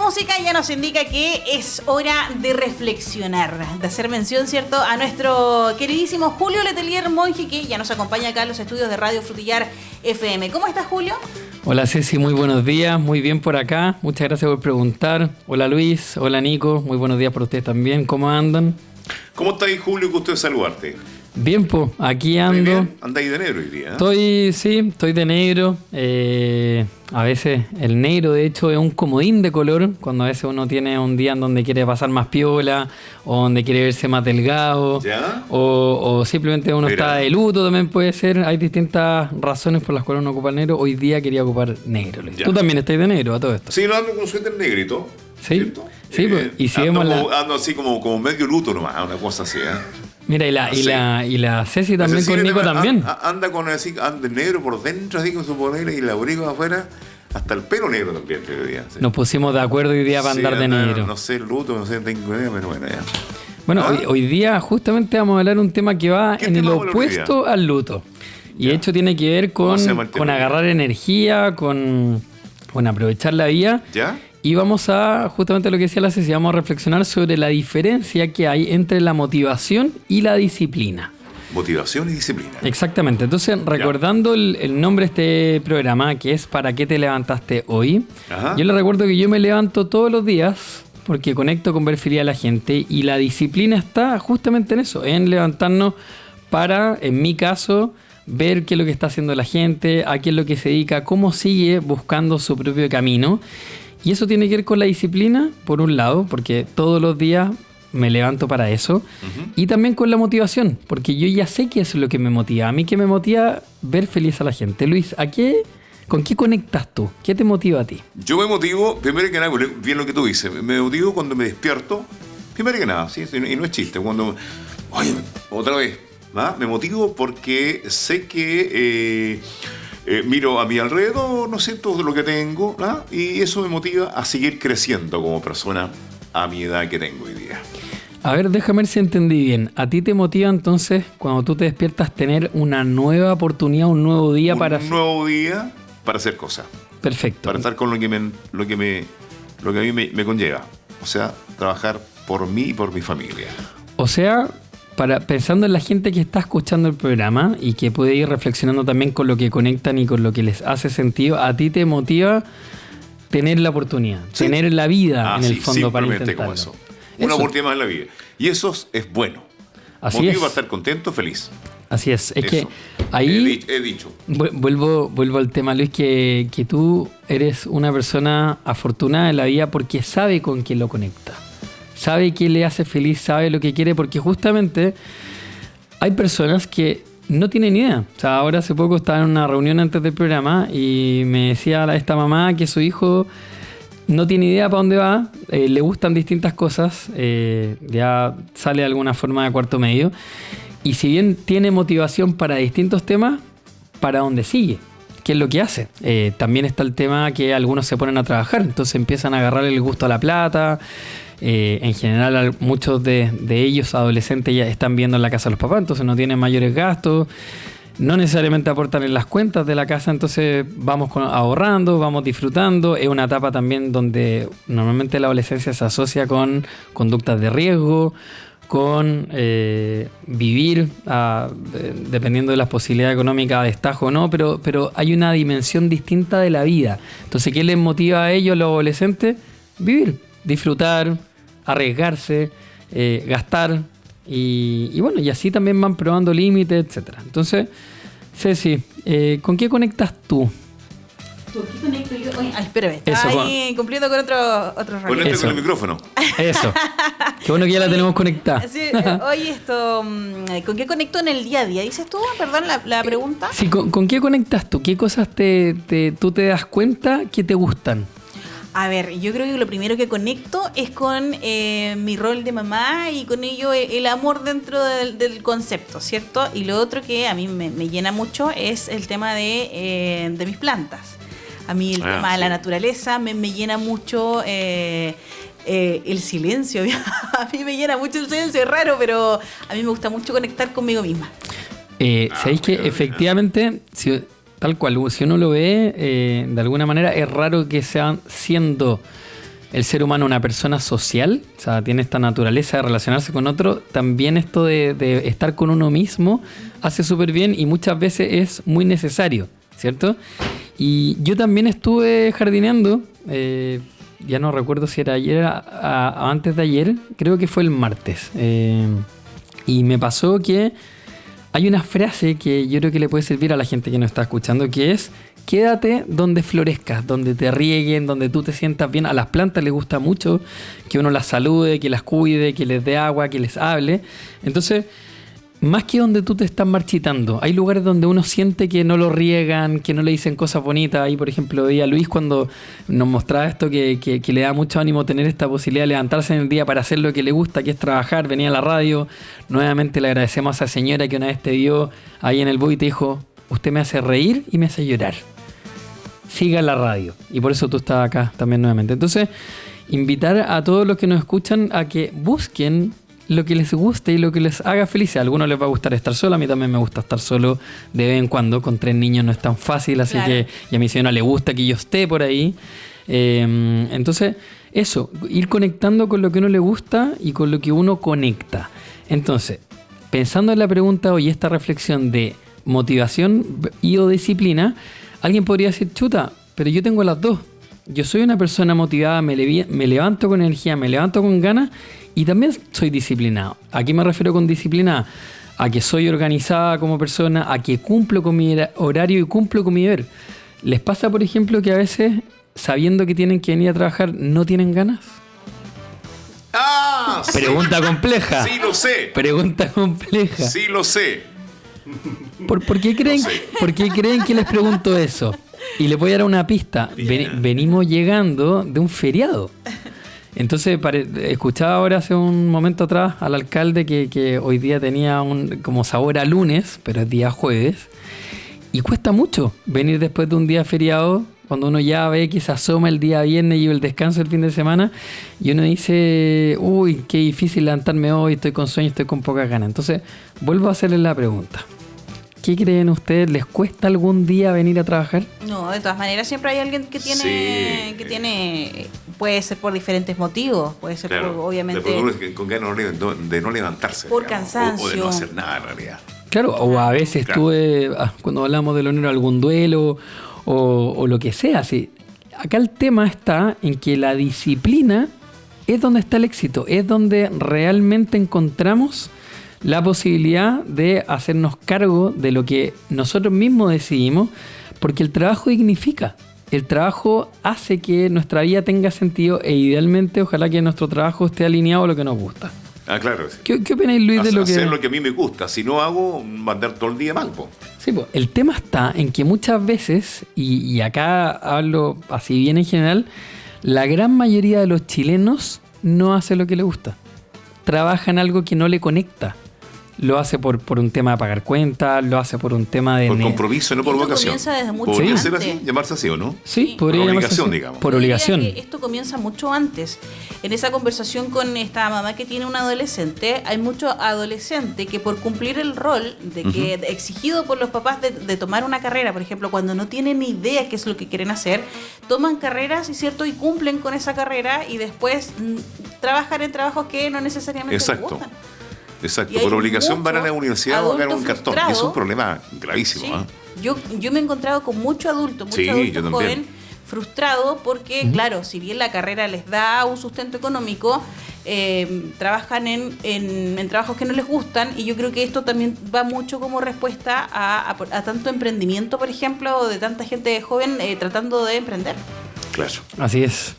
música ya nos indica que es hora de reflexionar, de hacer mención, ¿cierto?, a nuestro queridísimo Julio Letelier Monge, que ya nos acompaña acá en los estudios de Radio Frutillar FM. ¿Cómo estás, Julio? Hola Ceci, muy buenos días, muy bien por acá, muchas gracias por preguntar. Hola Luis, hola Nico, muy buenos días para ustedes también, ¿cómo andan? ¿Cómo estáis, Julio? Gusto de saludarte. Bien, pues, aquí ando. Andáis de negro hoy día, ¿eh? Estoy de negro. A veces el negro, de hecho, es un comodín de color. Cuando a veces uno tiene un día en donde quiere pasar más piola, o donde quiere verse más delgado, ¿ya? O simplemente uno está de luto, también puede ser. Hay distintas razones por las cuales uno ocupa el negro. Hoy día quería ocupar negro. Tú también estás de negro a todo esto. Sí, lo ando con suéter negrito. Sí, ¿cierto? Sí, pues, y si vemos ando así como medio luto nomás, una cosa así, ¿eh? Mira, y la Ceci también con Nico también. Anda con así, anda negro por dentro, así con su polera y la abrigo afuera, hasta el pelo negro también, te diría. Sí. Nos pusimos de acuerdo hoy día para andar de negro. No sé, luto, no sé, tengo idea, pero bueno, ya. Bueno, hoy día justamente vamos a hablar de un tema que va en el opuesto al luto. Y de hecho tiene que ver con agarrar energía, con aprovechar la vida. ¿Ya? Y vamos a, justamente lo que decía la Ceci, vamos a reflexionar sobre la diferencia que hay entre la motivación y la disciplina. Motivación y disciplina. Exactamente. Entonces, recordando el nombre de este programa, que es ¿Para qué te levantaste hoy? Ajá. Yo le recuerdo que yo me levanto todos los días porque conecto con ver feliz a la gente, y la disciplina está justamente en eso, en levantarnos para, en mi caso, ver qué es lo que está haciendo la gente, a qué es lo que se dedica, cómo sigue buscando su propio camino. Y eso tiene que ver con la disciplina, por un lado, porque todos los días me levanto para eso. Y también con la motivación, porque yo ya sé que eso es lo que me motiva. A mí, que me motiva ver feliz a la gente. Luis, ¿con qué conectas tú? ¿Qué te motiva a ti? Yo me motivo, primero que nada, bien lo que tú dices, me motivo cuando me despierto, primero que nada, ¿sí? Y no es chiste, cuando, oye, otra vez, ¿va? Me motivo porque sé que miro a mi alrededor, no sé, todo lo que tengo, ¿ah? Y eso me motiva a seguir creciendo como persona a mi edad que tengo hoy día. A ver, déjame ver si entendí bien. ¿A ti te motiva entonces, cuando tú te despiertas, tener una nueva oportunidad, un nuevo día para hacer cosas? Perfecto. Para estar con lo que a mí me conlleva. O sea, trabajar por mí y por mi familia. O sea, pensando en la gente que está escuchando el programa y que puede ir reflexionando también con lo que conectan y con lo que les hace sentido, a ti te motiva tener la oportunidad, tener la vida en el fondo para intentarlo. Como eso. Una oportunidad más en la vida. Y eso es bueno. Así motivo es. Para estar contento, feliz. Así es. Es eso. Que ahí he dicho. Vuelvo al tema, Luis, que tú eres una persona afortunada en la vida porque sabe con quién lo conecta. Sabe qué le hace feliz, sabe lo que quiere, porque justamente hay personas que no tienen idea. O sea, ahora hace poco estaba en una reunión antes del programa y me decía esta mamá que su hijo no tiene idea para dónde va, le gustan distintas cosas, ya sale de alguna forma de cuarto medio, y si bien tiene motivación para distintos temas, ¿para dónde sigue? ¿Qué es lo que hace? También está el tema que algunos se ponen a trabajar, entonces empiezan a agarrar el gusto a la plata. En general, muchos de ellos adolescentes ya están viviendo en la casa de los papás, entonces no tienen mayores gastos, no necesariamente aportan en las cuentas de la casa, entonces vamos ahorrando, vamos disfrutando. Es una etapa también donde normalmente la adolescencia se asocia con conductas de riesgo, con vivir dependiendo de las posibilidades económicas, a destajo o no, pero hay una dimensión distinta de la vida. Entonces, ¿qué les motiva a ellos, los adolescentes? Vivir, disfrutar, arriesgarse, gastar, y bueno, y así también van probando límites, etcétera. Entonces, Ceci, ¿con qué conectas tú? ¿Por qué conecto yo? Oye, espérame, estaba ahí cumpliendo con otro rollo. Ponete con el micrófono. Eso. Qué bueno que ya la tenemos conectada. Sí, oye, ¿con qué conecto en el día a día? ¿Dices tú? Perdón, la pregunta. Sí, ¿con qué conectas tú? ¿Qué cosas tú te das cuenta que te gustan? A ver, yo creo que lo primero que conecto es con mi rol de mamá y con ello el amor dentro del concepto, ¿cierto? Y lo otro que a mí me llena mucho es el tema de mis plantas. A mí el tema de la naturaleza me llena mucho, el silencio. A mí me llena mucho el silencio, es raro, pero a mí me gusta mucho conectar conmigo misma. ¿Sabéis que efectivamente, tal cual, si uno lo ve, de alguna manera es raro que sean siendo el ser humano es una persona social, o sea, tiene esta naturaleza de relacionarse con otro, también esto de estar con uno mismo hace súper bien y muchas veces es muy necesario, ¿cierto? Y yo también estuve jardineando, ya no recuerdo si era ayer o antes de ayer, creo que fue el martes. Y me pasó que hay una frase que yo creo que le puede servir a la gente que nos está escuchando, que es: quédate donde florezcas, donde te rieguen, donde tú te sientas bien. A las plantas les gusta mucho que uno las salude, que las cuide, que les dé agua, que les hable. Entonces, más que donde tú te estás marchitando, hay lugares donde uno siente que no lo riegan, que no le dicen cosas bonitas. Ahí, por ejemplo, veía a Luis cuando nos mostraba esto, que le da mucho ánimo tener esta posibilidad de levantarse en el día para hacer lo que le gusta, que es trabajar. Venía a la radio. Nuevamente le agradecemos a esa señora que una vez te vio ahí en el bus y te dijo: usted me hace reír y me hace llorar. Siga la radio. Y por eso tú estás acá también nuevamente. Entonces, invitar a todos los que nos escuchan a que busquen lo que les guste y lo que les haga felices. A algunos les va a gustar estar solo, a mí también me gusta estar solo de vez en cuando. Con 3 niños no es tan fácil, así claro. que y a mi señora le gusta que yo esté por ahí. Entonces, eso, ir conectando con lo que uno le gusta y con lo que uno conecta. Entonces, pensando en la pregunta hoy, esta reflexión de motivación y o disciplina, alguien podría decir: chuta, pero yo tengo las dos. Yo soy una persona motivada, me levanto con energía, me levanto con ganas y también soy disciplinado. ¿A qué me refiero con disciplina? A que soy organizada como persona, a que cumplo con mi horario y cumplo con mi deber. ¿Les pasa, por ejemplo, que a veces, sabiendo que tienen que venir a trabajar, no tienen ganas? ¡Ah! Pregunta compleja. Sí, lo sé. Pregunta compleja. Sí, lo sé. ¿Por qué creen que les pregunto eso? Y les voy a dar una pista. Venimos llegando de un feriado. Entonces, escuchaba ahora hace un momento atrás al alcalde que hoy día tenía como sabor a lunes, pero es día jueves. Y cuesta mucho venir después de un día feriado, cuando uno ya ve que se asoma el día viernes y el descanso el fin de semana, y uno dice: uy, qué difícil levantarme hoy, estoy con sueño, estoy con pocas ganas. Entonces, vuelvo a hacerles la pregunta. ¿Qué creen ustedes? ¿Les cuesta algún día venir a trabajar? No, de todas maneras siempre hay alguien que tiene, puede ser por diferentes motivos, puede ser Claro, por, obviamente, con ganas de no levantarse. por digamos, cansancio. o de no hacer nada en realidad. Claro, o a veces Claro. cuando hablamos del honor, algún duelo o lo que sea. Sí. Acá el tema está en que la disciplina es donde está el éxito, es donde realmente encontramos la posibilidad de hacernos cargo de lo que nosotros mismos decidimos, porque el trabajo dignifica. El trabajo hace que nuestra vida tenga sentido e idealmente ojalá que nuestro trabajo esté alineado a lo que nos gusta. Ah, claro. Sí. ¿Qué opináis, Luis, de lo que...? Hacer lo que a mí me gusta. Si no hago, va a andar todo el día mal, po. Sí, pues, el tema está en que muchas veces, y acá hablo así bien en general, la gran mayoría de los chilenos no hace lo que le gusta. Trabaja en algo que no le conecta. Lo hace por un tema de pagar cuentas, lo hace por un tema de... Por compromiso, no por Esto vocación. comienza desde mucho ¿Podría ser antes. así? ¿Llamarse así o no? Sí, podría Por llamarse obligación, así. digamos. Por Yo diría obligación. que esto comienza mucho antes. En esa conversación con esta mamá que tiene un adolescente, hay mucho adolescente que por cumplir el rol de que exigido por los papás de tomar una carrera, por ejemplo, cuando no tienen ni idea qué es lo que quieren hacer, toman carreras, ¿cierto? Y cumplen con esa carrera y después trabajan en trabajos que no necesariamente les Exacto. gustan. Exacto. Y hay Por obligación mucho van a la universidad a pagar un adulto cartón. Y frustrado. es un problema gravísimo. Sí. ¿Eh? Yo me he encontrado con mucho adulto Sí, yo también. joven, frustrado porque, claro, si bien la carrera les da un sustento económico, trabajan en trabajos que no les gustan, y yo creo que esto también va mucho como respuesta a tanto emprendimiento, por ejemplo, de tanta gente joven tratando de emprender. Claro. Así es.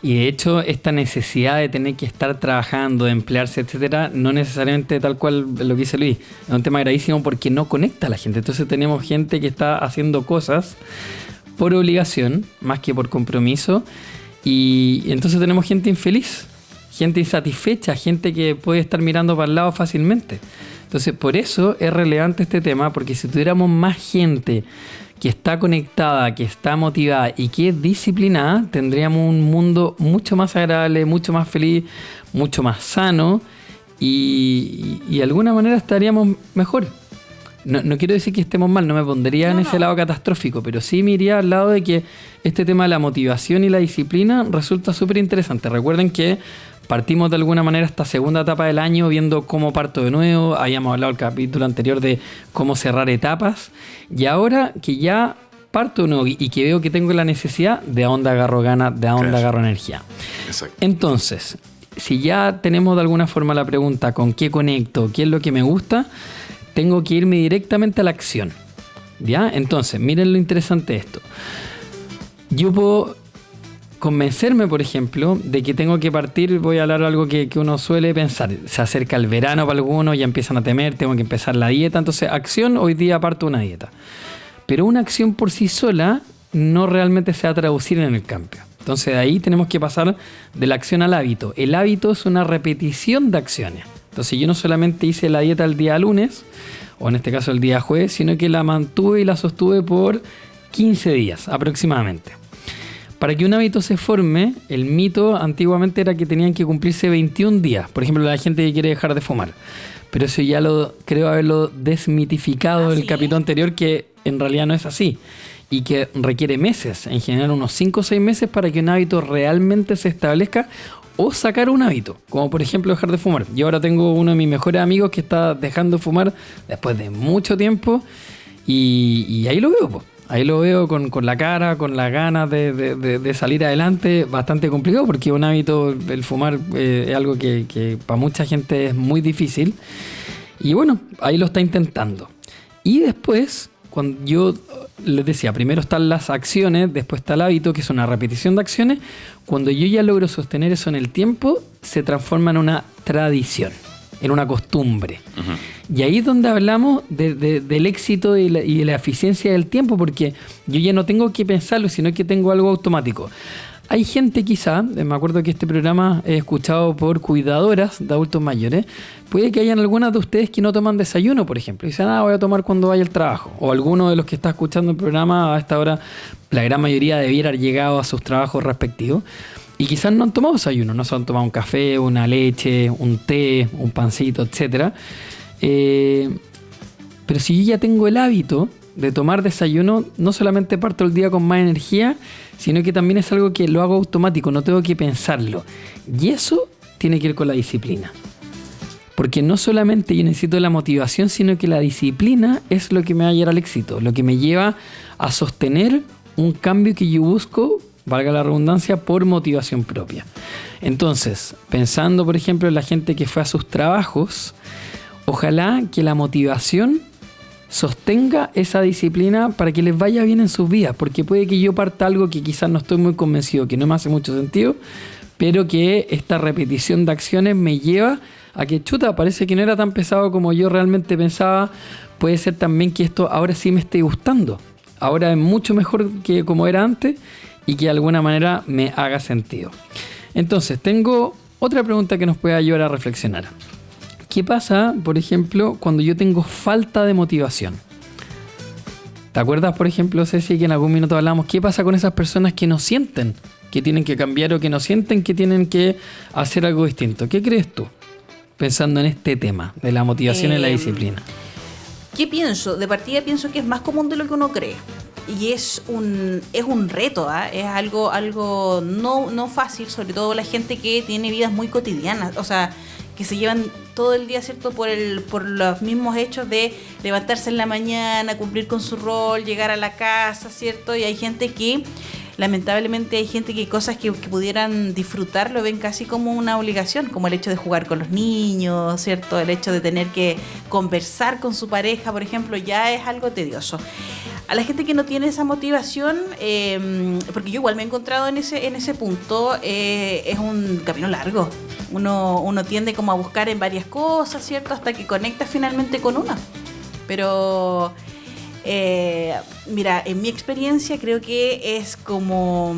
Y de hecho, esta necesidad de tener que estar trabajando, de emplearse, etcétera, no necesariamente tal cual lo que dice Luis. Es un tema gravísimo porque no conecta a la gente. Entonces tenemos gente que está haciendo cosas por obligación, más que por compromiso. Y entonces tenemos gente infeliz, gente insatisfecha, gente que puede estar mirando para el lado fácilmente. Entonces, por eso es relevante este tema, porque si tuviéramos más gente que está conectada, que está motivada y que es disciplinada, tendríamos un mundo mucho más agradable, mucho más feliz, mucho más sano y de alguna manera estaríamos mejor. no quiero decir que estemos mal, no me pondría en ese lado catastrófico, pero sí me iría al lado de que este tema de la motivación y la disciplina resulta súper interesante. Recuerden que partimos de alguna manera esta segunda etapa del año viendo cómo parto de nuevo. Habíamos hablado el capítulo anterior de cómo cerrar etapas. Y ahora que ya parto de nuevo y que veo que tengo la necesidad, de a dónde agarro ganas, de a dónde agarro energía. Exacto. Entonces, si ya tenemos de alguna forma la pregunta con qué conecto, qué es lo que me gusta, tengo que irme directamente a la acción. ¿Ya? Entonces, miren lo interesante de esto. Yo puedo convencerme, por ejemplo, de que tengo que partir, voy a hablar de algo que uno suele pensar. Se acerca el verano para algunos, ya empiezan a temer, tengo que empezar la dieta. Entonces, acción, hoy día parto una dieta. Pero una acción por sí sola no realmente se va a traducir en el cambio. Entonces, de ahí tenemos que pasar de la acción al hábito. El hábito es una repetición de acciones. Entonces, yo no solamente hice la dieta el día lunes, o en este caso el día jueves, sino que la mantuve y la sostuve por 15 días aproximadamente. Para que un hábito se forme, el mito antiguamente era que tenían que cumplirse 21 días. Por ejemplo, la gente que quiere dejar de fumar. Pero eso ya creo haberlo desmitificado del capítulo anterior, que en realidad no es así. Y que requiere meses, en general unos 5 o 6 meses para que un hábito realmente se establezca o sacar un hábito, como por ejemplo dejar de fumar. Yo ahora tengo uno de mis mejores amigos que está dejando de fumar después de mucho tiempo y ahí lo veo, po. Ahí lo veo con la cara, con las ganas de salir adelante. Bastante complicado porque un hábito, el fumar, es algo que para mucha gente es muy difícil. Y bueno, ahí lo está intentando. Y después, cuando yo les decía, primero están las acciones, después está el hábito, que es una repetición de acciones. Cuando yo ya logro sostener eso en el tiempo, se transforma en una tradición, en una costumbre. Uh-huh. Y ahí es donde hablamos del éxito y de la eficiencia del tiempo, porque yo ya no tengo que pensarlo, sino que tengo algo automático. Hay gente quizá, me acuerdo que este programa es escuchado por cuidadoras de adultos mayores, puede que hayan algunas de ustedes que no toman desayuno, por ejemplo, y dicen, voy a tomar cuando vaya al trabajo. O alguno de los que está escuchando el programa a esta hora, la gran mayoría debiera haber llegado a sus trabajos respectivos, y quizás no han tomado desayuno, no se han tomado un café, una leche, un té, un pancito, etc. Pero si yo ya tengo el hábito de tomar desayuno, no solamente parto el día con más energía, sino que también es algo que lo hago automático, no tengo que pensarlo. Y eso tiene que ver con la disciplina. Porque no solamente yo necesito la motivación, sino que la disciplina es lo que me va a llevar al éxito, lo que me lleva a sostener un cambio que yo busco, valga la redundancia, por motivación propia. Entonces, pensando por ejemplo en la gente que fue a sus trabajos, ojalá que la motivación sostenga esa disciplina para que les vaya bien en sus vidas, porque puede que yo parta algo que quizás no estoy muy convencido, que no me hace mucho sentido, pero que esta repetición de acciones me lleva a que, parece que no era tan pesado como yo realmente pensaba. Puede ser también que esto ahora sí me esté gustando, ahora es mucho mejor que como era antes y que de alguna manera me haga sentido. Entonces, tengo otra pregunta que nos puede ayudar a reflexionar. ¿Qué pasa, por ejemplo, cuando yo tengo falta de motivación? ¿Te acuerdas, por ejemplo, Ceci, que en algún minuto hablamos? ¿Qué pasa con esas personas que no sienten que tienen que cambiar o que no sienten que tienen que hacer algo distinto? ¿Qué crees tú? Pensando en este tema de la motivación y la disciplina. ¿Qué pienso? De partida pienso que es más común de lo que uno cree. Y es un reto, es algo no fácil, sobre todo la gente que tiene vidas muy cotidianas, o sea, que se llevan todo el día, ¿cierto? Por los mismos hechos de levantarse en la mañana, cumplir con su rol, llegar a la casa, ¿cierto? Y hay gente que, lamentablemente, hay cosas que pudieran disfrutar lo ven casi como una obligación, como el hecho de jugar con los niños, ¿cierto? El hecho de tener que conversar con su pareja, por ejemplo, ya es algo tedioso. A la gente que no tiene esa motivación, porque yo igual me he encontrado en ese punto, es un camino largo. Uno tiende como a buscar en varias cosas, ¿cierto? Hasta que conecta finalmente con una. Pero, mira, en mi experiencia creo que es como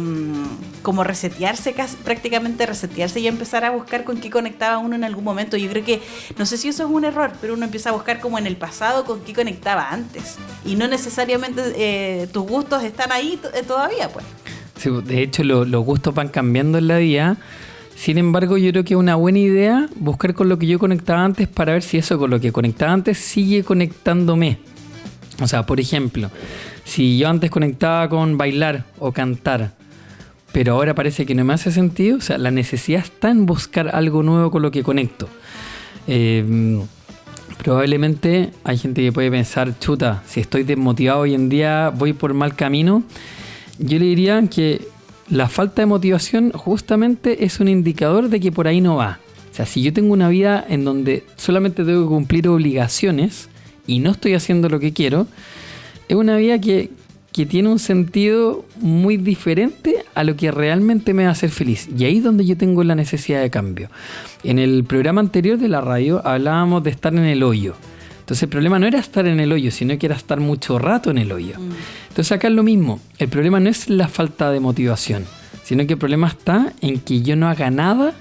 resetearse, prácticamente resetearse y empezar a buscar con qué conectaba uno en algún momento. Yo creo que, no sé si eso es un error, pero uno empieza a buscar como en el pasado con qué conectaba antes. Y no necesariamente tus gustos están ahí todavía, pues. Sí, de hecho, los gustos van cambiando en la vida. Sin embargo, yo creo que es una buena idea buscar con lo que yo conectaba antes para ver si eso con lo que conectaba antes sigue conectándome. O sea, por ejemplo, si yo antes conectaba con bailar o cantar, pero ahora parece que no me hace sentido, o sea, la necesidad está en buscar algo nuevo con lo que conecto. Probablemente hay gente que puede pensar, chuta, si estoy desmotivado hoy en día, voy por mal camino. Yo le diría que la falta de motivación justamente es un indicador de que por ahí no va. O sea, si yo tengo una vida en donde solamente tengo que cumplir obligaciones y no estoy haciendo lo que quiero, es una vida que tiene un sentido muy diferente a lo que realmente me va a hacer feliz. Y ahí es donde yo tengo la necesidad de cambio. En el programa anterior de la radio hablábamos de estar en el hoyo. Entonces el problema no era estar en el hoyo, sino que era estar mucho rato en el hoyo. Entonces acá es lo mismo. El problema no es la falta de motivación, sino que el problema está en que yo no haga nada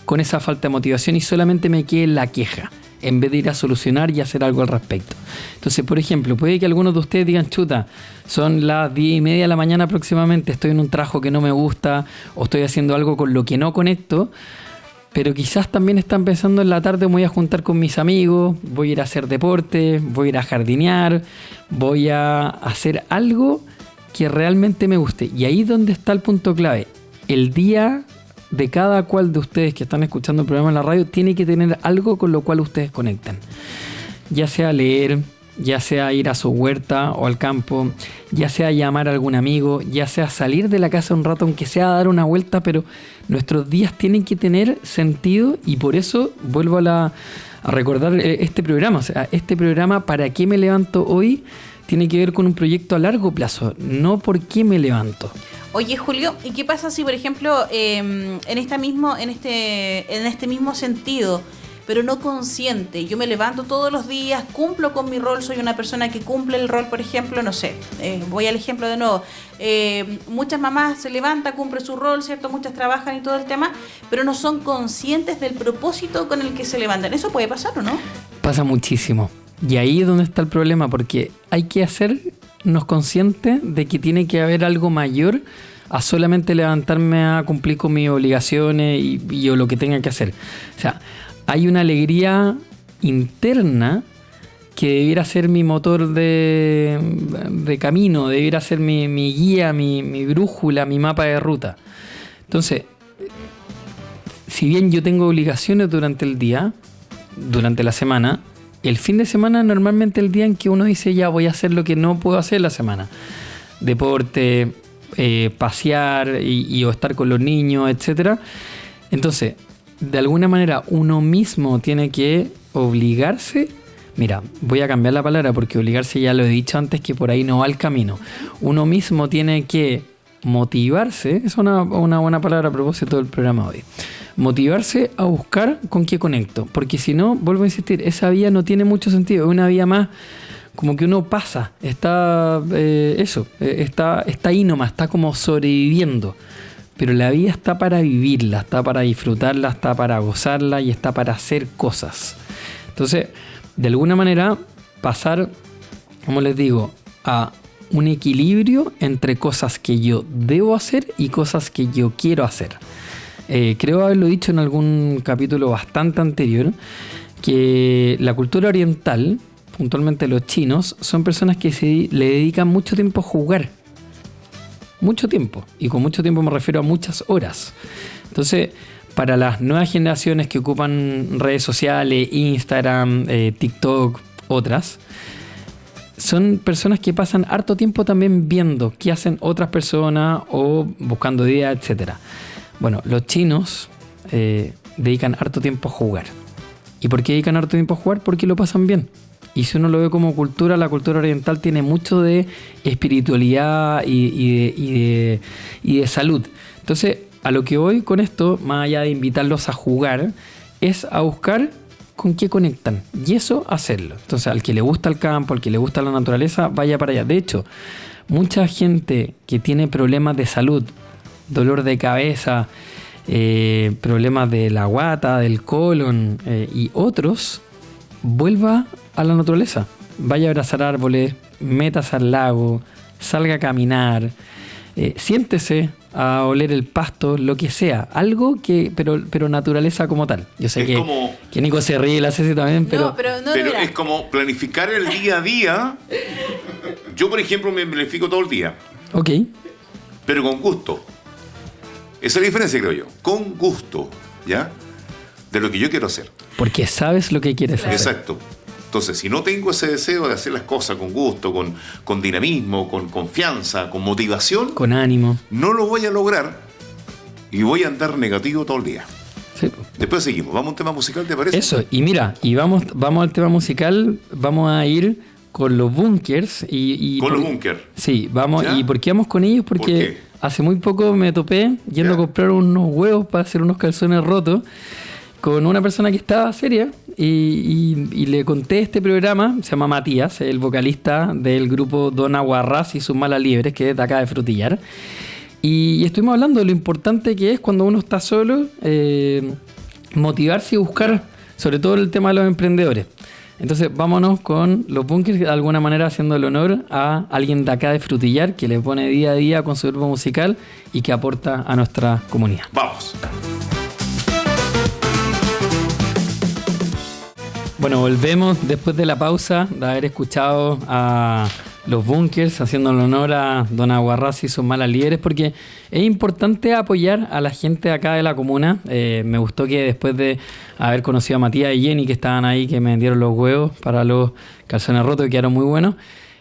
con esa falta de motivación y solamente me quede en la queja, en vez de ir a solucionar y hacer algo al respecto. Entonces, por ejemplo, puede que algunos de ustedes digan, chuta, son las 10:30 de la mañana aproximadamente, estoy en un trabajo que no me gusta o estoy haciendo algo con lo que no conecto, pero quizás también están pensando en la tarde, me voy a juntar con mis amigos, voy a ir a hacer deporte, voy a ir a jardinear, voy a hacer algo que realmente me guste. Y ahí es donde está el punto clave. El día de cada cual de ustedes que están escuchando el programa en la radio tiene que tener algo con lo cual ustedes conecten. Ya sea leer, ya sea ir a su huerta o al campo, ya sea llamar a algún amigo, ya sea salir de la casa un rato, aunque sea a dar una vuelta, pero nuestros días tienen que tener sentido y por eso vuelvo a recordar este programa. O sea, este programa, ¿para qué me levanto hoy? Tiene que ver con un proyecto a largo plazo, no por qué me levanto. Oye, Julio, ¿y qué pasa si, por ejemplo, en este mismo sentido, pero no consciente, yo me levanto todos los días, cumplo con mi rol, soy una persona que cumple el rol, por ejemplo, no sé, voy al ejemplo de nuevo, muchas mamás se levantan, cumplen su rol, ¿cierto? Muchas trabajan y todo el tema, pero no son conscientes del propósito con el que se levantan. ¿Eso puede pasar o no? Pasa muchísimo. Y ahí es donde está el problema, porque hay que hacernos conscientes de que tiene que haber algo mayor a solamente levantarme a cumplir con mis obligaciones y o lo que tenga que hacer. O sea, hay una alegría interna que debiera ser mi motor de camino, debiera ser mi guía, mi brújula, mi mapa de ruta. Entonces, si bien yo tengo obligaciones durante el día, durante la semana, el fin de semana normalmente el día en que uno dice ya voy a hacer lo que no puedo hacer la semana. Deporte, pasear o estar con los niños, etcétera. Entonces, de alguna manera uno mismo tiene que obligarse. Mira, voy a cambiar la palabra porque obligarse ya lo he dicho antes que por ahí no va el camino. Uno mismo tiene que motivarse, es una buena palabra a propósito del programa hoy. Motivarse a buscar con qué conecto, porque si no, vuelvo a insistir, esa vía no tiene mucho sentido, es una vía más como que uno pasa, está ahí nomás, está como sobreviviendo. Pero la vida está para vivirla, está para disfrutarla, está para gozarla y está para hacer cosas. Entonces, de alguna manera, pasar, como les digo, a un equilibrio entre cosas que yo debo hacer y cosas que yo quiero hacer. Creo haberlo dicho en algún capítulo bastante anterior, que la cultura oriental, puntualmente los chinos, son personas que le dedican mucho tiempo a jugar. Mucho tiempo. Y con mucho tiempo me refiero a muchas horas. Entonces, para las nuevas generaciones que ocupan redes sociales, Instagram, TikTok, otras, son personas que pasan harto tiempo también viendo qué hacen otras personas o buscando ideas, etc. Bueno, los chinos dedican harto tiempo a jugar. ¿Y por qué dedican harto tiempo a jugar? Porque lo pasan bien. Y si uno lo ve como cultura, la cultura oriental tiene mucho de espiritualidad y de salud. Entonces, a lo que voy con esto, más allá de invitarlos a jugar, es a buscar con qué conectan. Y eso, hacerlo. Entonces, al que le gusta el campo, al que le gusta la naturaleza, vaya para allá. De hecho, mucha gente que tiene problemas de salud, dolor de cabeza, problemas de la guata, del colon y otros, vuelva a la naturaleza, vaya a abrazar árboles, métase al lago, salga a caminar, siéntese a oler el pasto, lo que sea, algo que, pero naturaleza como tal. Yo sé que Nico se ríe y la Ceci también, pero es como planificar el día a día. Yo, por ejemplo, me planifico todo el día. Ok. Pero con gusto. Esa es la diferencia, creo yo. Con gusto, ¿ya? De lo que yo quiero hacer. Porque sabes lo que quieres hacer. Exacto. Entonces, si no tengo ese deseo de hacer las cosas con gusto, con dinamismo, con confianza, con motivación, con ánimo, no lo voy a lograr y voy a andar negativo todo el día. Sí. Después seguimos. ¿Vamos a un tema musical, te parece? Eso, y mira, vamos al tema musical, vamos a ir con los Bunkers. ¿Con los Bunkers? Sí, vamos. ¿Ya? ¿Y por qué vamos con ellos? Porque hace muy poco me topé yendo a comprar unos huevos para hacer unos calzones rotos con una persona que estaba seria y le conté este programa. Se llama Matías, el vocalista del grupo Don Aguarrás y sus Malas Liebres, que es de acá de Frutillar. Y estuvimos hablando de lo importante que es cuando uno está solo, motivarse y buscar, sobre todo el tema de los emprendedores. Entonces vámonos con los Bunkers, de alguna manera haciendo el honor a alguien de acá de Frutillar que le pone día a día con su grupo musical y que aporta a nuestra comunidad. ¡Vamos! Bueno, volvemos después de la pausa de haber escuchado a los Bunkers haciendo el honor a Don Aguarrás y sus Malas Liebres, porque es importante apoyar a la gente acá de la comuna. Me gustó que después de haber conocido a Matías y Jenny, que estaban ahí, que me vendieron los huevos para los calzones rotos, que quedaron muy buenos,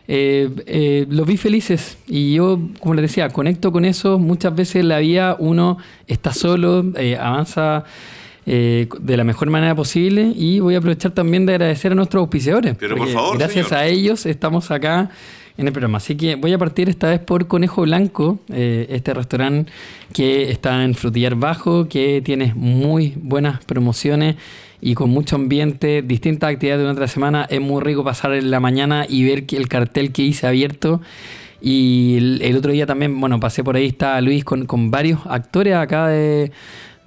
los vi felices y yo, como les decía, conecto con eso. Muchas veces en la vida uno está solo, avanza de la mejor manera posible, y voy a aprovechar también de agradecer a nuestros auspiciadores. Pero por favor, gracias señor, a ellos estamos acá en el programa. Así que voy a partir esta vez por Conejo Blanco, este restaurante que está en Frutillar Bajo, que tiene muy buenas promociones y con mucho ambiente, distintas actividades durante la semana. Es muy rico pasar en la mañana y ver que el cartel que hice abierto. Y el otro día también, bueno, pasé por ahí, está Luis con varios actores acá de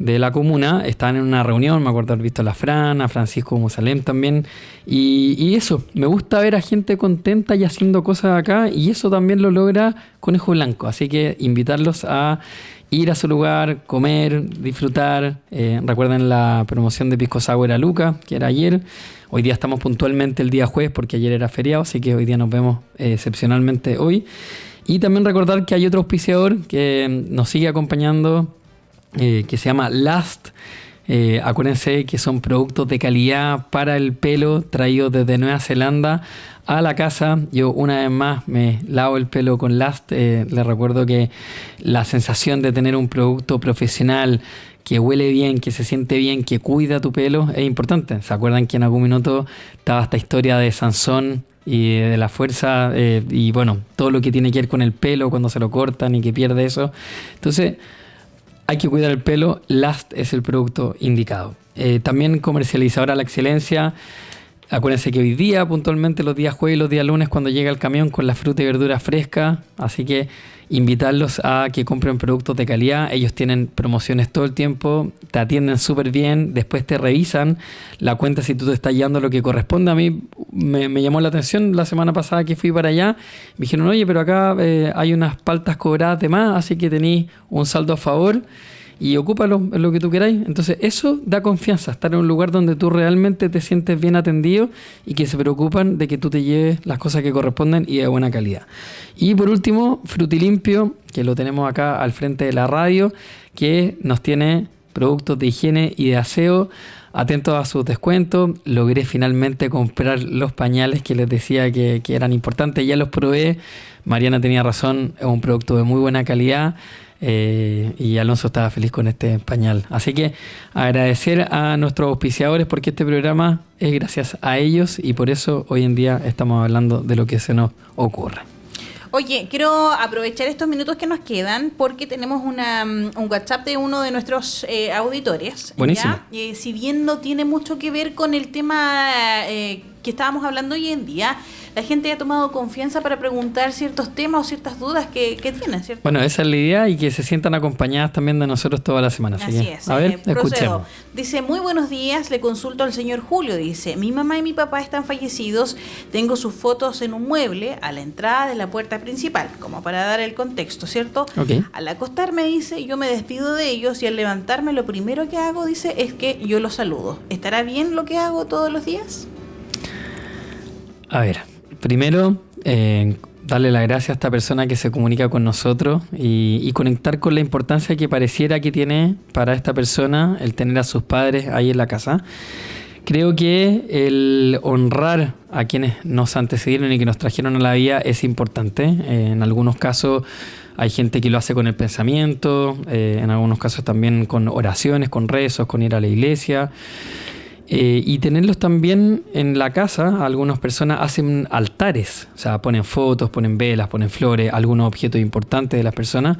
la comuna. Estaban en una reunión, me acuerdo haber visto a la Fran, a Francisco Musalem también, y eso, me gusta ver a gente contenta y haciendo cosas acá, y eso también lo logra Conejo Blanco, así que invitarlos a ir a su lugar, comer, disfrutar. Recuerden la promoción de Pisco Sour a Luca, que era ayer. Hoy día estamos puntualmente el día jueves porque ayer era feriado, así que hoy día nos vemos excepcionalmente hoy. Y también recordar que hay otro auspiciador que nos sigue acompañando, que se llama Last. Acuérdense que son productos de calidad para el pelo traídos desde Nueva Zelanda a la casa. Yo una vez más me lavo el pelo con Last. Les recuerdo que la sensación de tener un producto profesional que huele bien, que se siente bien, que cuida tu pelo es importante. ¿Se acuerdan que en algún minuto estaba esta historia de Sansón y de la fuerza, y bueno, todo lo que tiene que ver con el pelo cuando se lo cortan y que pierde eso? Entonces hay que cuidar el pelo. Last es el producto indicado. También comercializadora La Excelencia. Acuérdense que hoy día, puntualmente los días jueves y los días lunes, cuando llega el camión con la fruta y verdura fresca, así que invitarlos a que compren productos de calidad. Ellos tienen promociones todo el tiempo, te atienden súper bien, después te revisan la cuenta si tú te estás llevando lo que corresponde. A mí me llamó la atención la semana pasada que fui para allá. Me dijeron, oye, pero acá hay unas paltas cobradas de más, así que tenéis un saldo a favor y ocúpalo en lo que tú queráis. Entonces eso da confianza, estar en un lugar donde tú realmente te sientes bien atendido y que se preocupan de que tú te lleves las cosas que corresponden y de buena calidad. Y por último, Frutilimpio, que lo tenemos acá al frente de la radio, que nos tiene productos de higiene y de aseo. Atentos a sus descuentos. Logré finalmente comprar los pañales que les decía que eran importantes. Ya los probé. Mariana tenía razón, es un producto de muy buena calidad. Y Alonso estaba feliz con este pañal. Así que agradecer a nuestros auspiciadores, porque este programa es gracias a ellos y por eso hoy en día estamos hablando de lo que se nos ocurre. Oye, quiero aprovechar estos minutos que nos quedan porque tenemos un WhatsApp de uno de nuestros auditores. Buenísimo. ¿Ya? Si bien no tiene mucho que ver con el tema que estábamos hablando hoy en día, la gente ha tomado confianza para preguntar ciertos temas o ciertas dudas que tienen, ¿cierto? Bueno, esa es la idea y que se sientan acompañadas también de nosotros toda la semana. Así es. A ver, Procedo. escuchemos. Dice, muy buenos días, le consulto al señor Julio. Dice, mi mamá y mi papá están fallecidos, tengo sus fotos en un mueble a la entrada de la puerta principal, como para dar el contexto, ¿cierto? Ok. Al acostarme, dice, yo me despido de ellos y al levantarme lo primero que hago, dice, es que yo los saludo. ¿Estará bien lo que hago todos los días? A ver, primero, darle las gracias a esta persona que se comunica con nosotros y conectar con la importancia que pareciera que tiene para esta persona el tener a sus padres ahí en la casa. Creo que el honrar a quienes nos antecedieron y que nos trajeron a la vida es importante. En algunos casos hay gente que lo hace con el pensamiento, en algunos casos también con oraciones, con rezos, con ir a la iglesia. Y tenerlos también en la casa. Algunas personas hacen altares, o sea, ponen fotos, ponen velas, ponen flores, algunos objetos importantes de las personas.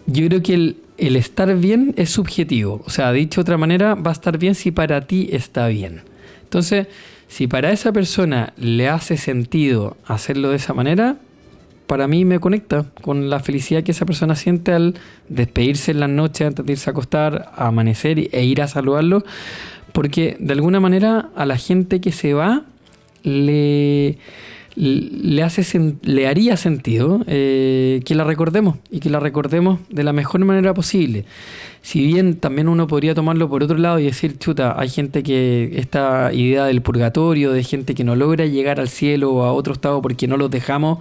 Yo creo que el estar bien es subjetivo. O sea, dicho de otra manera, va a estar bien si para ti está bien. Entonces, si para esa persona le hace sentido hacerlo de esa manera, para mí me conecta con la felicidad que esa persona siente al despedirse en la noche antes de irse a acostar, a amanecer e ir a saludarlo. Porque de alguna manera a la gente que se va le haría sentido que la recordemos y que la recordemos de la mejor manera posible. Si bien también uno podría tomarlo por otro lado y decir, chuta, hay gente que esta idea del purgatorio, de gente que no logra llegar al cielo o a otro estado porque no los dejamos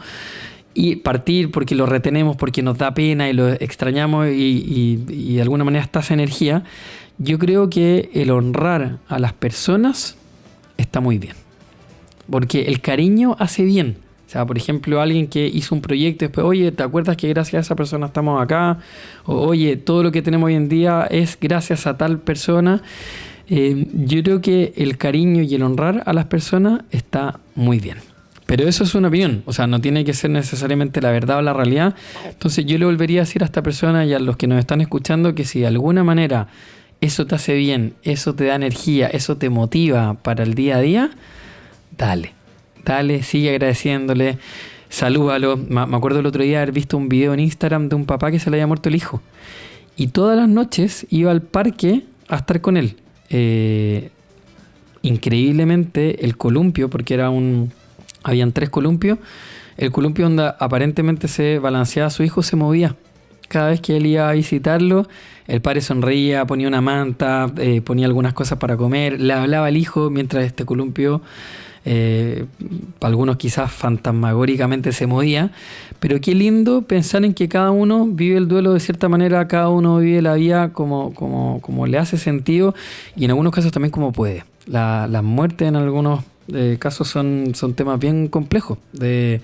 y partir porque los retenemos, porque nos da pena y los extrañamos y de alguna manera está esa energía. Yo creo que el honrar a las personas está muy bien. Porque el cariño hace bien. O sea, por ejemplo, alguien que hizo un proyecto y después, oye, ¿te acuerdas que gracias a esa persona estamos acá? O, oye, todo lo que tenemos hoy en día es gracias a tal persona. Yo creo que el cariño y el honrar a las personas está muy bien. Pero eso es una opinión, o sea, no tiene que ser necesariamente la verdad o la realidad. Entonces yo le volvería a decir a esta persona y a los que nos están escuchando que si de alguna manera eso te hace bien, eso te da energía, eso te motiva para el día a día, dale, sigue agradeciéndole, salúdalo. Me acuerdo el otro día haber visto un video en Instagram de un papá que se le había muerto el hijo. Y todas las noches iba al parque a estar con él. Increíblemente el columpio, porque habían 3 columpios, el columpio donde aparentemente se balanceaba a su hijo se movía. Cada vez que él iba a visitarlo, el padre sonreía, ponía una manta, ponía algunas cosas para comer, le hablaba al hijo mientras este columpio, algunos quizás fantasmagóricamente se movía. Pero qué lindo pensar en que cada uno vive el duelo de cierta manera, cada uno vive la vida como le hace sentido y en algunos casos también como puede. Las muertes en algunos casos son temas bien complejos de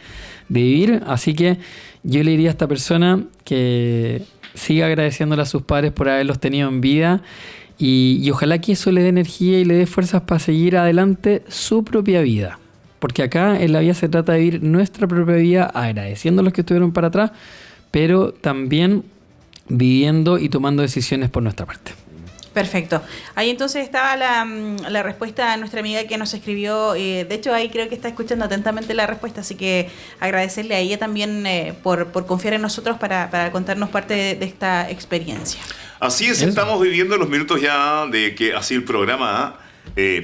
vivir, así que yo le diría a esta persona que siga agradeciéndole a sus padres por haberlos tenido en vida y ojalá que eso le dé energía y le dé fuerzas para seguir adelante su propia vida, porque acá en la vida se trata de vivir nuestra propia vida agradeciendo a los que estuvieron para atrás, pero también viviendo y tomando decisiones por nuestra parte. Perfecto. Ahí entonces estaba la respuesta a nuestra amiga que nos escribió. De hecho, ahí creo que está escuchando atentamente la respuesta, así que agradecerle a ella también por confiar en nosotros para contarnos parte de esta experiencia. Así es, estamos viviendo los minutos ya de que así el programa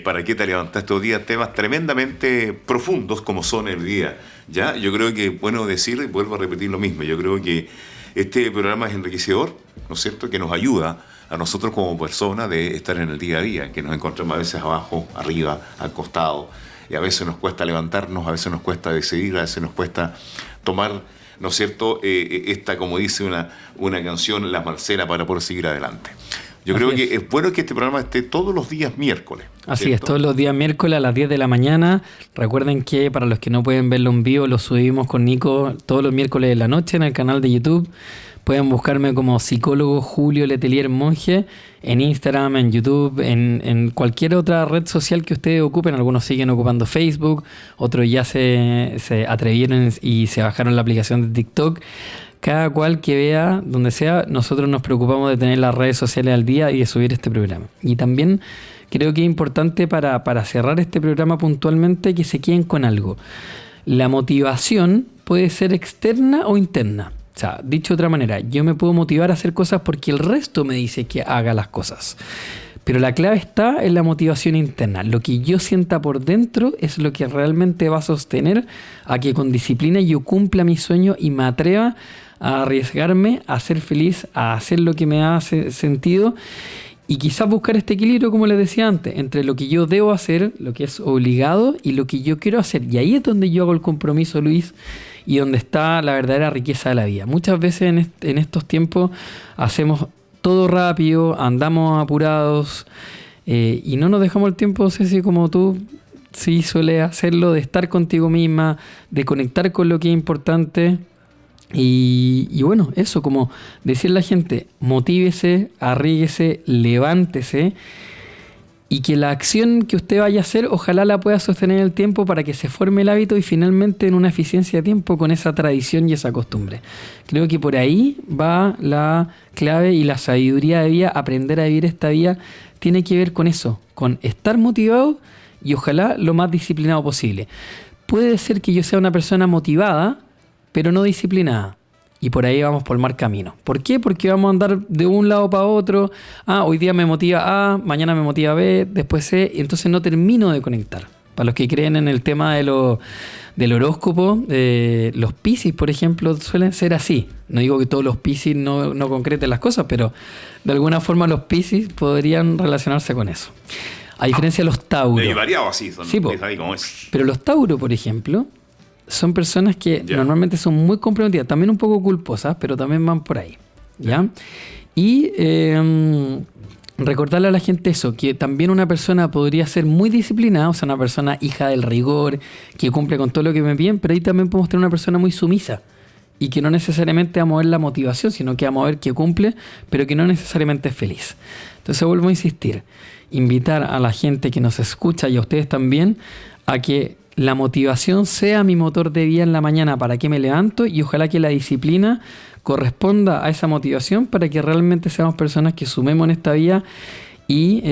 ¿Para qué te levantaste hoy día? Temas tremendamente profundos como son el día. ¿Ya? Yo creo que es bueno decir, y vuelvo a repetir lo mismo, yo creo que este programa es enriquecedor, ¿no es cierto?, que nos ayuda a nosotros como personas de estar en el día a día, que nos encontramos a veces abajo, arriba, al costado, y a veces nos cuesta levantarnos, a veces nos cuesta decidir, a veces nos cuesta tomar, ¿no es cierto?, esta, como dice una canción, la marcela para poder seguir adelante. Yo creo que es bueno que este programa esté todos los días miércoles. Así es, todos los días miércoles a las 10 de la mañana. Recuerden que para los que no pueden verlo en vivo, lo subimos con Nico todos los miércoles de la noche en el canal de YouTube. Pueden buscarme como psicólogo Julio Letelier Monge en Instagram, en YouTube, en cualquier otra red social que ustedes ocupen. Algunos siguen ocupando Facebook, otros ya se atrevieron y se bajaron la aplicación de TikTok. Cada cual que vea donde sea, nosotros nos preocupamos de tener las redes sociales al día y de subir este programa. Y también creo que es importante para cerrar este programa puntualmente que se queden con algo. La motivación puede ser externa o interna. O sea, dicho de otra manera, yo me puedo motivar a hacer cosas porque el resto me dice que haga las cosas. Pero la clave está en la motivación interna. Lo que yo sienta por dentro es lo que realmente va a sostener a que con disciplina yo cumpla mi sueño y me atreva a arriesgarme, a ser feliz, a hacer lo que me hace sentido y quizás buscar este equilibrio, como les decía antes, entre lo que yo debo hacer, lo que es obligado y lo que yo quiero hacer. Y ahí es donde yo hago el compromiso, Luis, y donde está la verdadera riqueza de la vida. Muchas veces en estos tiempos hacemos todo rápido, andamos apurados y no nos dejamos el tiempo, Ceci, como tú sí sueles hacerlo, de estar contigo misma, de conectar con lo que es importante. Y bueno, eso, como decirle a la gente, motívese, arríguese, levántese y que la acción que usted vaya a hacer, ojalá la pueda sostener en el tiempo para que se forme el hábito y finalmente en una eficiencia de tiempo con esa tradición y esa costumbre. Creo que por ahí va la clave y la sabiduría de vida. Aprender a vivir esta vida tiene que ver con eso, con estar motivado y ojalá lo más disciplinado posible. Puede ser que yo sea una persona motivada, pero no disciplinada. Y por ahí vamos por mal camino. ¿Por qué? Porque vamos a andar de un lado para otro. Hoy día me motiva A, mañana me motiva B, después C, y entonces no termino de conectar. Para los que creen en el tema del horóscopo, los Piscis, por ejemplo, suelen ser así. No digo que todos los Piscis no concreten las cosas, pero de alguna forma los Piscis podrían relacionarse con eso. A diferencia de los Tauros. Y variado así, son, sí, es ahí como es. Pero los Tauros, por ejemplo, son personas que normalmente son muy comprometidas, también un poco culposas, pero también van por ahí, ¿ya? Y recordarle a la gente eso, que también una persona podría ser muy disciplinada, o sea, una persona hija del rigor, que cumple con todo lo que me piden, pero ahí también podemos tener una persona muy sumisa y que no necesariamente va a mover la motivación, sino que va a mover que cumple, pero que no necesariamente es feliz. Entonces vuelvo a insistir, invitar a la gente que nos escucha y a ustedes también a que la motivación sea mi motor de vida en la mañana para que me levanto y ojalá que la disciplina corresponda a esa motivación para que realmente seamos personas que sumemos en esta vida y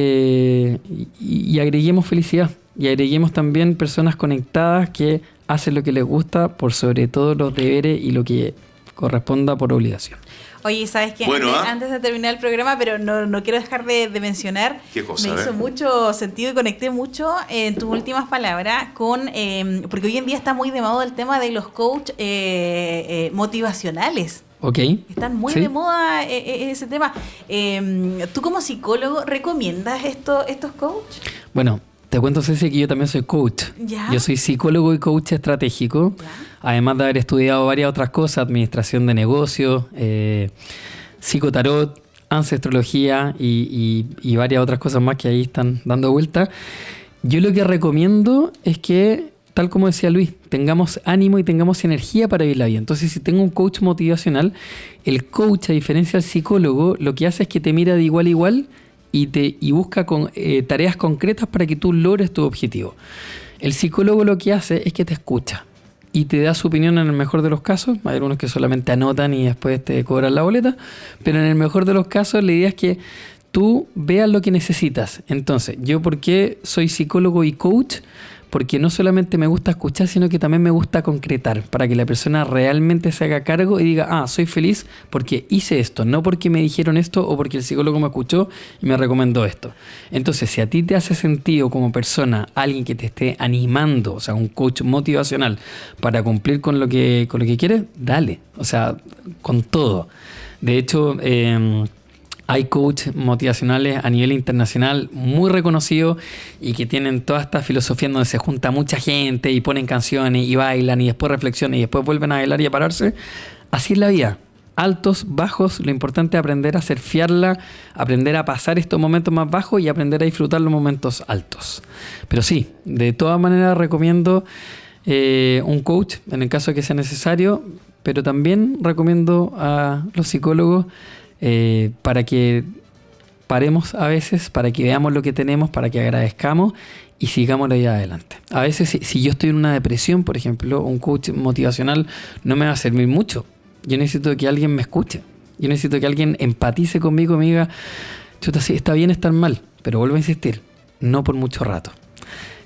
agreguemos felicidad y agreguemos también personas conectadas que hacen lo que les gusta por sobre todo los deberes y lo que corresponda por obligación. Oye, ¿sabes qué? Bueno, antes de terminar el programa, pero no quiero dejar de mencionar, ¿qué cosa, me hizo mucho sentido y conecté mucho en tus últimas palabras con, porque hoy en día está muy de moda el tema de los coach motivacionales. Ok. Están muy de moda ese tema. ¿Tú como psicólogo recomiendas estos coach? Bueno, te cuento, Ceci, que yo también soy coach. ¿Ya? Yo soy psicólogo y coach estratégico. ¿Ya? Además de haber estudiado varias otras cosas, administración de negocios, psicotarot, ancestrología y varias otras cosas más que ahí están dando vuelta. Yo lo que recomiendo es que, tal como decía Luis, tengamos ánimo y tengamos energía para vivir la vida. Entonces, si tengo un coach motivacional, el coach, a diferencia del psicólogo, lo que hace es que te mira de igual a igual y busca tareas concretas para que tú logres tu objetivo. El psicólogo lo que hace es que te escucha y te da su opinión en el mejor de los casos. Hay algunos que solamente anotan y después te cobran la boleta, pero en el mejor de los casos la idea es que tú veas lo que necesitas. Entonces, ¿yo por qué soy psicólogo y coach? Porque no solamente me gusta escuchar, sino que también me gusta concretar, para que la persona realmente se haga cargo y diga, soy feliz porque hice esto, no porque me dijeron esto o porque el psicólogo me escuchó y me recomendó esto. Entonces, si a ti te hace sentido como persona, alguien que te esté animando, o sea, un coach motivacional para cumplir con lo que quieres, dale, o sea, con todo. De hecho, hay coaches motivacionales a nivel internacional muy reconocidos y que tienen toda esta filosofía donde se junta mucha gente y ponen canciones y bailan y después reflexionan y después vuelven a bailar y a pararse. Así es la vida. Altos, bajos, lo importante es aprender a surfearla, aprender a pasar estos momentos más bajos y aprender a disfrutar los momentos altos. Pero sí, de todas maneras recomiendo un coach en el caso de que sea necesario, pero también recomiendo a los psicólogos para que paremos a veces, para que veamos lo que tenemos, para que agradezcamos y sigamos la vida adelante. A veces, si yo estoy en una depresión, por ejemplo, un coach motivacional no me va a servir mucho. Yo necesito que alguien me escuche. Yo necesito que alguien empatice conmigo y me diga, chuta, sí, está bien estar mal, pero vuelvo a insistir, no por mucho rato.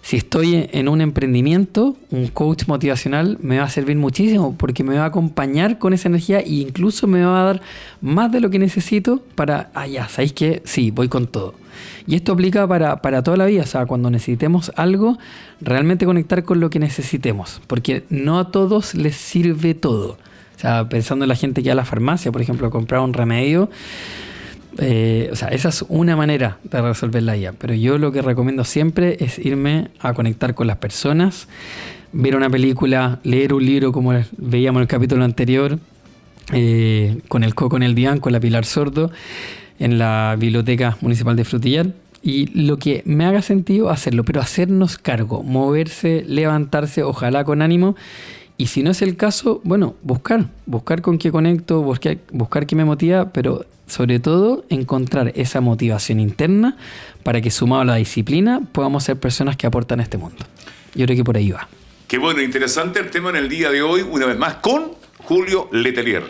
Si estoy en un emprendimiento, un coach motivacional me va a servir muchísimo porque me va a acompañar con esa energía e incluso me va a dar más de lo que necesito para, ya, ¿sabéis qué? Sí, voy con todo. Y esto aplica para toda la vida, o sea, cuando necesitemos algo, realmente conectar con lo que necesitemos, porque no a todos les sirve todo. O sea, pensando en la gente que va a la farmacia, por ejemplo, a comprar un remedio, o sea, esa es una manera de resolver la IA, pero yo lo que recomiendo siempre es irme a conectar con las personas, ver una película, leer un libro como veíamos en el capítulo anterior, con el Coco en el Diván, con la Pilar Sordo, en la Biblioteca Municipal de Frutillar, y lo que me haga sentido hacerlo, pero hacernos cargo, moverse, levantarse, ojalá con ánimo. Y si no es el caso, bueno, buscar con qué conecto, buscar qué me motiva, pero sobre todo encontrar esa motivación interna para que, sumado a la disciplina, podamos ser personas que aportan a este mundo. Yo creo que por ahí va. Qué bueno, interesante el tema en el día de hoy, una vez más con Julio Letelier.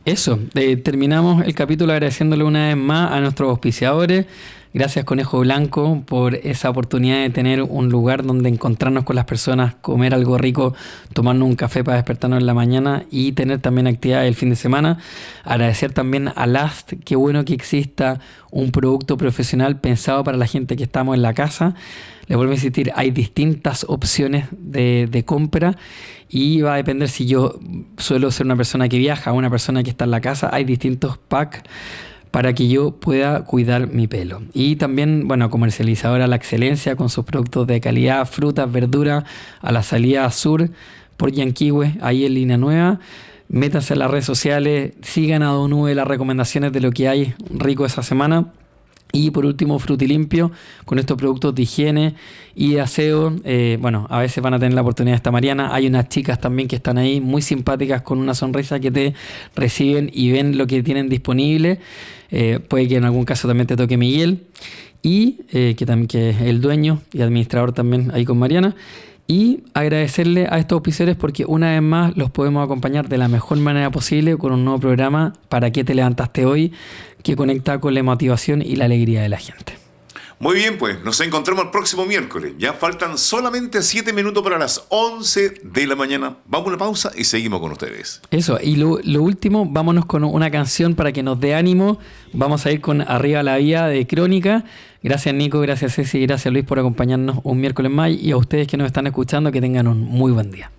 Eso, terminamos el capítulo agradeciéndole una vez más a nuestros auspiciadores. Gracias Conejo Blanco por esa oportunidad de tener un lugar donde encontrarnos con las personas, comer algo rico, tomarnos un café para despertarnos en la mañana y tener también actividades el fin de semana. Agradecer también a Last, qué bueno que exista un producto profesional pensado para la gente que estamos en la casa. Les vuelvo a insistir, hay distintas opciones de compra y va a depender si yo suelo ser una persona que viaja o una persona que está en la casa. Hay distintos packs para que yo pueda cuidar mi pelo. Y también, bueno, comercializadora La Excelencia con sus productos de calidad, frutas, verduras, a la salida sur por Yanquihue, ahí en Línea Nueva. Métanse en las redes sociales, sigan a Don Uwe las recomendaciones de lo que hay rico esa semana. Y por último, Frutilimpio, con estos productos de higiene y de aseo. Bueno, a veces van a tener la oportunidad de estar Mariana. Hay unas chicas también que están ahí muy simpáticas con una sonrisa que te reciben y ven lo que tienen disponible. Puede que en algún caso también te toque Miguel, y que es el dueño y administrador también ahí con Mariana. Y agradecerle a estos auspiciadores porque una vez más los podemos acompañar de la mejor manera posible con un nuevo programa ¿Para qué te levantaste hoy?, que conecta con la motivación y la alegría de la gente. Muy bien, pues nos encontramos el próximo miércoles. Ya faltan solamente 7 minutos para las 11 de la mañana. Vamos a una pausa y seguimos con ustedes. Eso, y lo último, vámonos con una canción para que nos dé ánimo. Vamos a ir con Arriba la Vía de Crónica. Gracias Nico, gracias Ceci, gracias Luis por acompañarnos un miércoles más, y a ustedes que nos están escuchando, que tengan un muy buen día.